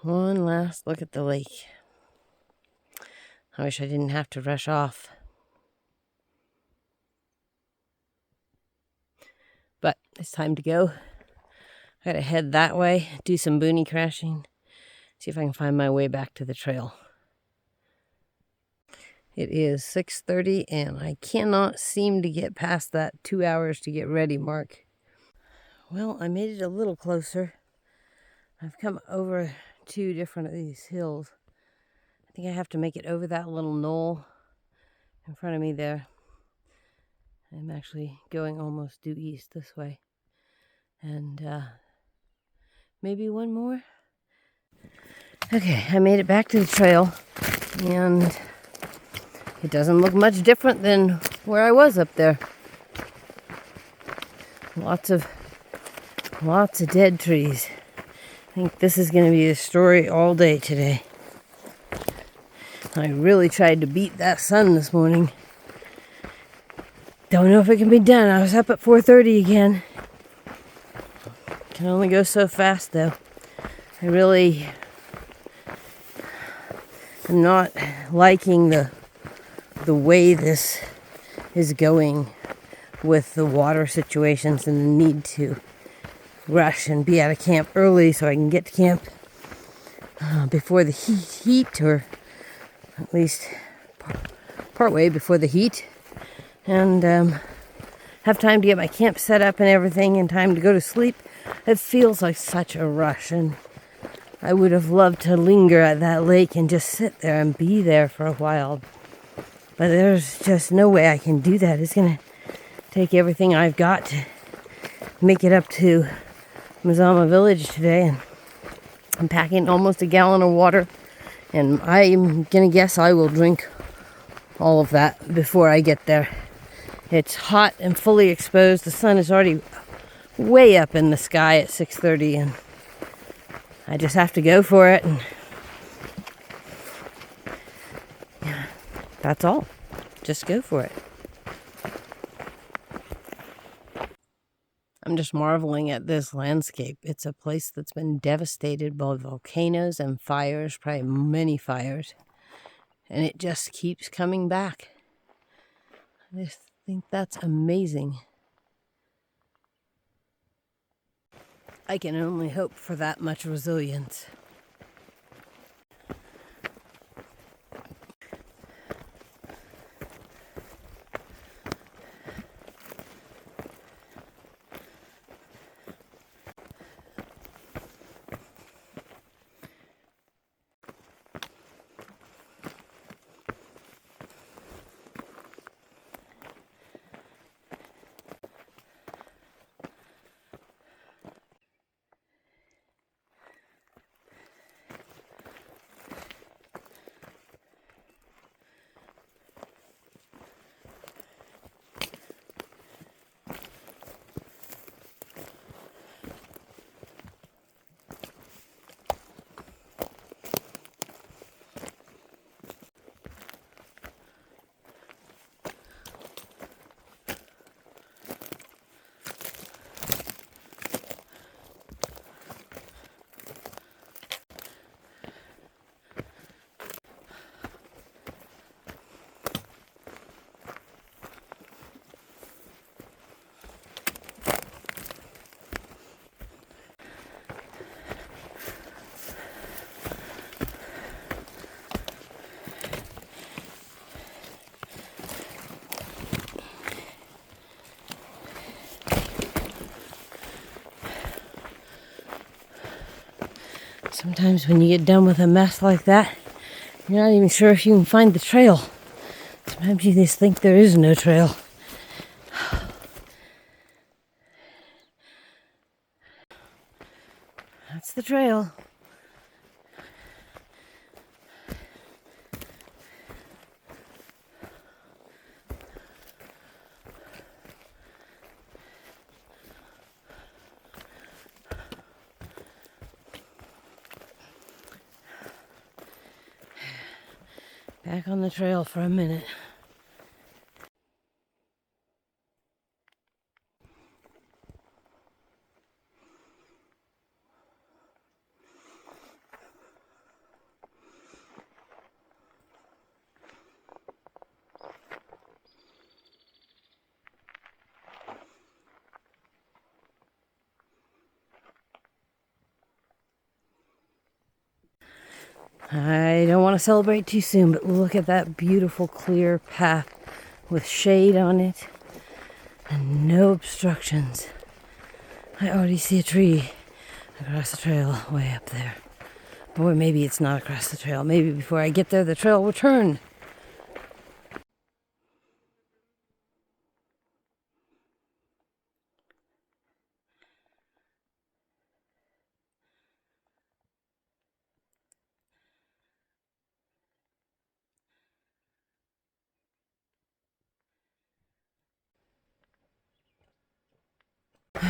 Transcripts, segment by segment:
One last look at the lake. I wish I didn't have to rush off. But it's time to go. I gotta head that way, do some boonie crashing, see if I can find my way back to the trail. It is 6:30 and I cannot seem to get past that 2 hours to get ready mark. Well, I made it a little closer. I've come over 2 different of these hills. I think I have to make it over that little knoll in front of me there. I'm actually going almost due east this way. And maybe one more. Okay, I made it back to the trail, and it doesn't look much different than where I was up there. Lots of dead trees. I think this is going to be the story all day today. I really tried to beat that sun this morning. Don't know if it can be done. I was up at 4:30 again. Can only go so fast though. I really am not liking the way this is going with the water situations and the need to rush and be out of camp early so I can get to camp before the heat, or at least part way before the heat, and have time to get my camp set up and everything and time to go to sleep. It feels like such a rush, and I would have loved to linger at that lake and just sit there and be there for a while. But there's just no way I can do that. It's going to take everything I've got to make it up to Mazama Village today. And I'm packing almost a gallon of water, and I'm going to guess I will drink all of that before I get there. It's hot and fully exposed. The sun is already way up in the sky at 6:30, and I just have to go for it, and yeah, that's all. Just go for it. I'm just marveling at this landscape. It's a place that's been devastated by volcanoes and fires, probably many fires, and it just keeps coming back. I just think that's amazing. I can only hope for that much resilience. Sometimes when you get done with a mess like that, you're not even sure if you can find the trail. Sometimes you just think there is no trail. That's the trail. Back on the trail for a minute. I don't want to celebrate too soon, but look at that beautiful clear path with shade on it and no obstructions. I already see a tree across the trail way up there. Or maybe it's not across the trail. Maybe before I get there, the trail will turn.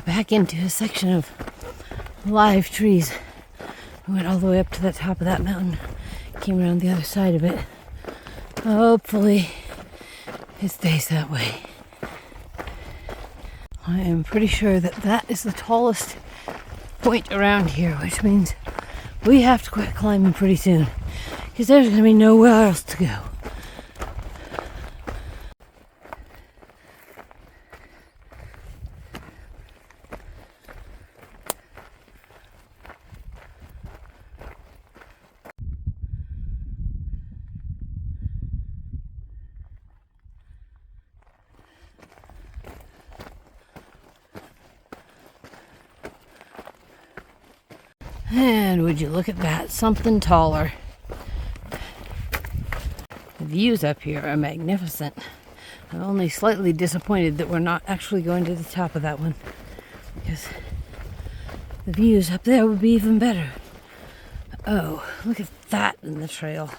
Back into a section of live trees. I went all the way up to the top of that mountain. Came around the other side of it. Hopefully, it stays that way. I am pretty sure that that is the tallest point around here, which means we have to quit climbing pretty soon, because there's going to be nowhere else to go. And would you look at that, something taller. The views up here are magnificent. I'm only slightly disappointed that we're not actually going to the top of that one, because the views up there would be even better. Oh, look at that in the trail.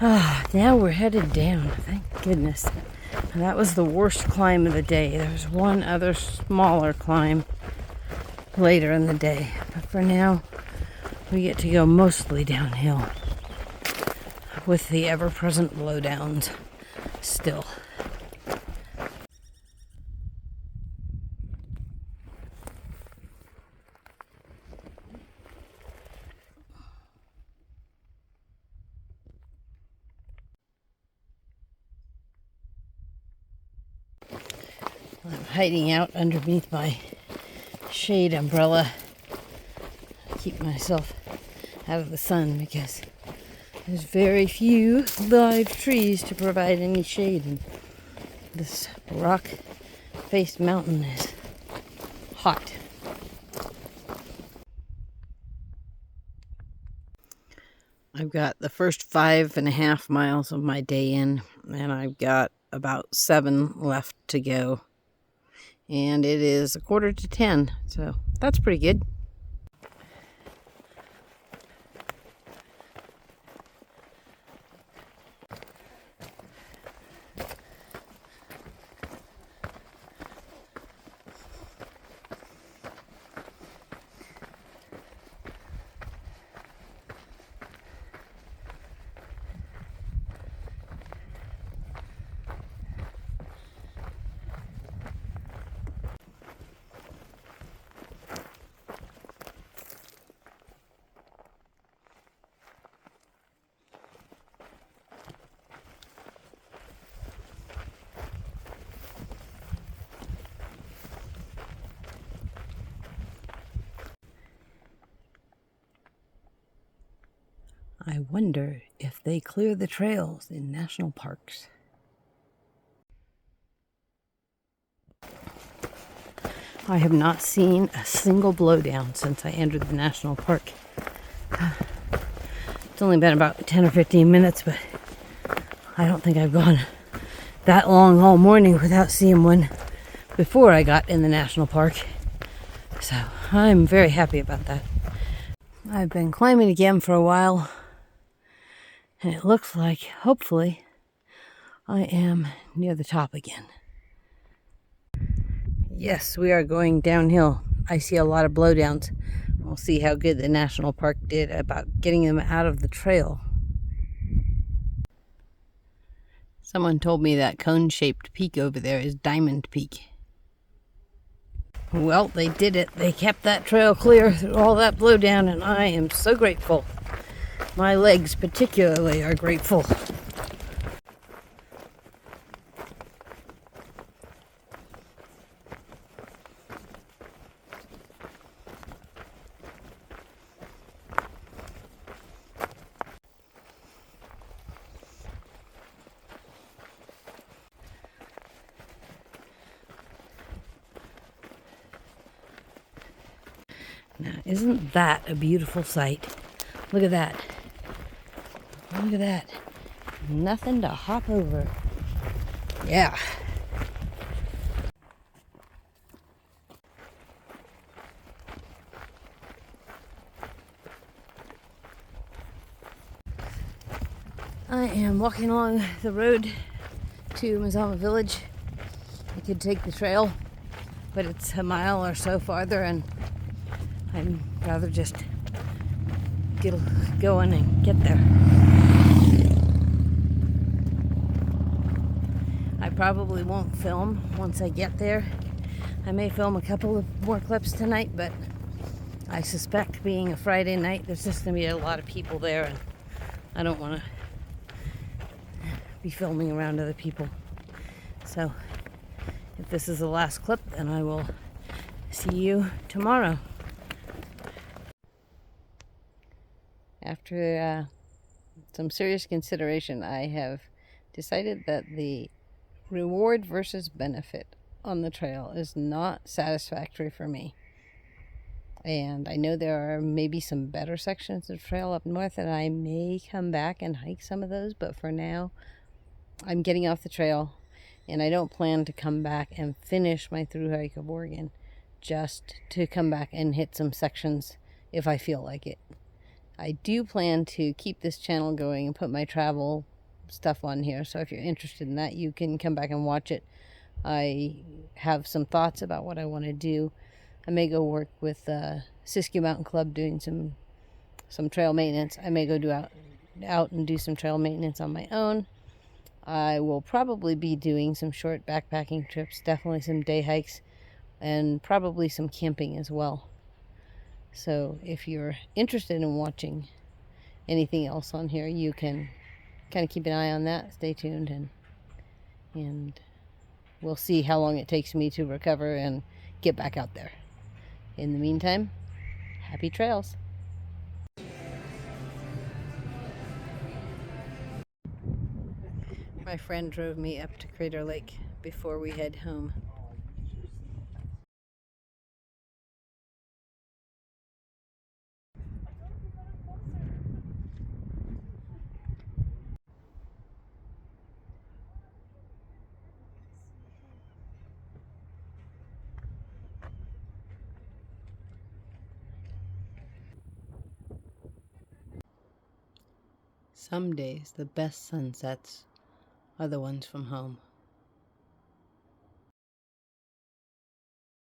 Now we're headed down, thank goodness. And that was the worst climb of the day. There was one other smaller climb later in the day, but for now we get to go mostly downhill with the ever-present blowdowns still. I'm hiding out underneath my shade umbrella. Keep myself out of the sun because there's very few live trees to provide any shade, and this rock-faced mountain is hot. I've got the first 5.5 miles of my day in, and I've got about 7 left to go. And it is 9:45, so that's pretty good. I wonder if they clear the trails in national parks. I have not seen a single blowdown since I entered the national park. It's only been about 10 or 15 minutes, but I don't think I've gone that long all morning without seeing one before I got in the national park. So I'm very happy about that. I've been climbing again for a while, and it looks like, hopefully, I am near the top again. Yes, we are going downhill. I see a lot of blowdowns. We'll see how good the national park did about getting them out of the trail. Someone told me that cone-shaped peak over there is Diamond Peak. Well, they did it. They kept that trail clear through all that blowdown, and I am so grateful. My legs particularly are grateful. Now, isn't that a beautiful sight? Look at that. Look at that. Nothing to hop over. Yeah. I am walking along the road to Mazama Village. I could take the trail, but it's a mile or so farther, and I'd rather just get going and get there. I probably won't film once I get there. I may film a couple of more clips tonight, but I suspect being a Friday night, there's just going to be a lot of people there, and I don't want to be filming around other people. So if this is the last clip, then I will see you tomorrow. After some serious consideration, I have decided that the reward versus benefit on the trail is not satisfactory for me. And I know there are maybe some better sections of trail up north, and I may come back and hike some of those, but for now, I'm getting off the trail, and I don't plan to come back and finish my through hike of Oregon, just to come back and hit some sections if I feel like it. I do plan to keep this channel going and put my travel stuff on here, so if you're interested in that, you can come back and watch it. I have some thoughts about what I want to do. I may go work with Siskiyou Mountain Club doing some trail maintenance. I may go out and do some trail maintenance on my own. I will probably be doing some short backpacking trips, definitely some day hikes, and probably some camping as well. So if you're interested in watching anything else on here, you can kind of keep an eye on that. Stay tuned, and we'll see how long it takes me to recover and get back out there. In the meantime, happy trails. My friend drove me up to Crater Lake before we head home. Some days, the best sunsets are the ones from home.